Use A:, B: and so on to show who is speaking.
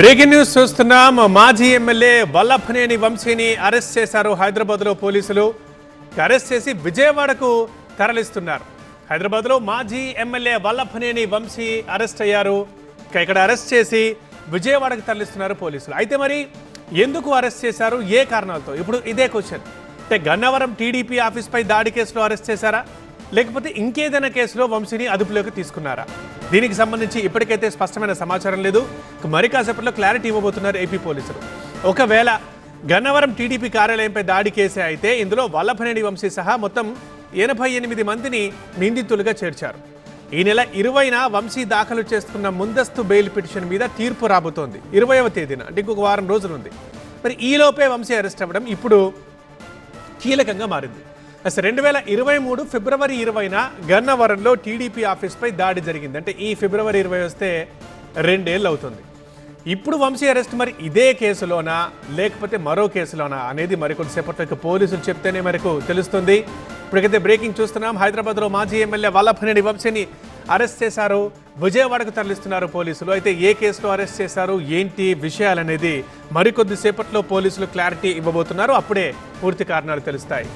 A: Breaking news చూస్తున్నాం. మాజీ MLA Vallabhaneni వంశీని అరెస్ట్ చేశారు హైదరాబాద్లో పోలీసులు. అరెస్ట్ చేసి విజయవాడకు తరలిస్తున్నారు. హైదరాబాద్లో మాజీ ఎమ్మెల్యే వల్లభనేని వంశీ అరెస్ట్ అయ్యారు. ఇక్కడ అరెస్ట్ చేసి విజయవాడకు తరలిస్తున్నారు పోలీసులు. అయితే మరి ఎందుకు అరెస్ట్ చేశారు, ఏ కారణాలతో? ఇప్పుడు ఇదే క్వశ్చన్. అంటే గన్నవరం టీడీపీ ఆఫీస్పై దాడి కేసులో అరెస్ట్ చేశారా, లేకపోతే ఇంకేదైనా కేసులో వంశీని అదుపులోకి తీసుకున్నారా? దీనికి సంబంధించి ఇప్పటికైతే స్పష్టమైన సమాచారం లేదు. మరి కాసేపట్లో క్లారిటీ ఇవ్వబోతున్నారు ఏపీ పోలీసులు. ఒకవేళ గన్నవరం టీడీపీ కార్యాలయంపై దాడి కేసే అయితే ఇందులో వల్లభనేని వంశీ సహా మొత్తం 88 మందిని నిందితులుగా చేర్చారు. ఈ నెల 20న వంశీ దాఖలు చేసుకున్న ముందస్తు బెయిల్ పిటిషన్ మీద తీర్పు రాబోతోంది. 20వ తేదీన, అంటే ఇంకొక వారం రోజులు ఉంది. మరి ఈలోపే వంశీ అరెస్ట్ అవ్వడం ఇప్పుడు కీలకంగా మారింది. 2023 ఫిబ్రవరి 20న గన్నవరంలో టీడీపీ ఆఫీస్పై దాడి జరిగింది. అంటే ఈ ఫిబ్రవరి 20 వస్తే 2 ఏళ్ళు అవుతుంది. ఇప్పుడు వంశీ అరెస్ట్ మరి ఇదే కేసులోనా, లేకపోతే మరో కేసులోనా అనేది మరికొద్దిసేపట్లో పోలీసులు చెప్తేనే మనకు తెలుస్తుంది. ఇప్పటికైతే బ్రేకింగ్ చూస్తున్నాం. హైదరాబాద్లో మాజీ ఎమ్మెల్యే వల్లభనేని వంశీని అరెస్ట్ చేశారు, విజయవాడకు తరలిస్తున్నారు పోలీసులు. అయితే ఏ కేసులో అరెస్ట్ చేశారు, ఏంటి విషయాలనేది మరికొద్దిసేపట్లో పోలీసులు క్లారిటీ ఇవ్వబోతున్నారు. అప్పుడే పూర్తి కారణాలు తెలుస్తాయి.